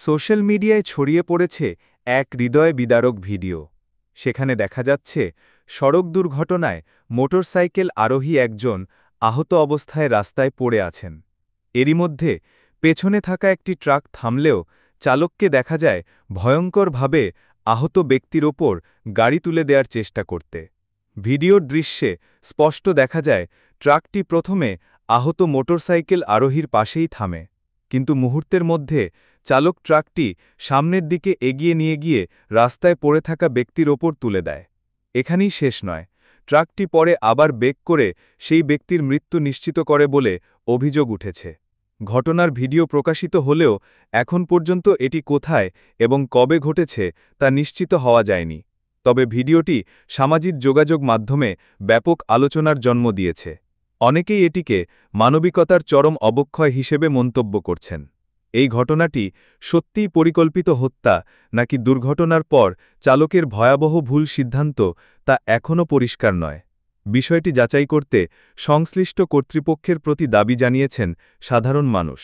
Social মিডিয়ায় ছড়িয়ে পড়েছে এক হৃদয় বিদারক ভিডিও। সেখানে দেখা যাচ্ছে সড়ক দুর্ঘটনায় মোটরসাইকেল আরোহী একজন আহত অবস্থায় রাস্তায় পড়ে আছেন। এরই মধ্যে পেছনে থাকা একটি ট্রাক থামলেও চালককে দেখা যায় ভয়ঙ্করভাবে আহত ব্যক্তির ওপর গাড়ি তুলে দেওয়ার চেষ্টা করতে। ভিডিওর দৃশ্যে স্পষ্ট দেখা যায় ট্রাকটি প্রথমে আহত মোটরসাইকেল আরোহীর পাশেই থামে, কিন্তু মুহূর্তের মধ্যে চালক ট্রাকটি সামনের দিকে এগিয়ে নিয়ে গিয়ে রাস্তায় পড়ে থাকা ব্যক্তির ওপর তুলে দেয়। এখানেই শেষ নয়, ট্রাকটি পরে আবার বেক করে সেই ব্যক্তির মৃত্যু নিশ্চিত করে বলে অভিযোগ উঠেছে। ঘটনার ভিডিও প্রকাশিত হলেও এখন পর্যন্ত এটি কোথায় এবং কবে ঘটেছে তা নিশ্চিত হওয়া যায়নি। তবে ভিডিওটি সামাজিক যোগাযোগ মাধ্যমে ব্যাপক আলোচনার জন্ম দিয়েছে। অনেকেই এটিকে মানবিকতার চরম অবক্ষয় হিসেবে মন্তব্য করছেন। এই ঘটনাটি সত্যিই পরিকল্পিত হত্যা নাকি দুর্ঘটনার পর চালকের ভয়াবহ ভুল সিদ্ধান্ত তা এখনও পরিষ্কার নয়। বিষয়টি যাচাই করতে সংশ্লিষ্ট কর্তৃপক্ষের প্রতি দাবি জানিয়েছেন সাধারণ মানুষ।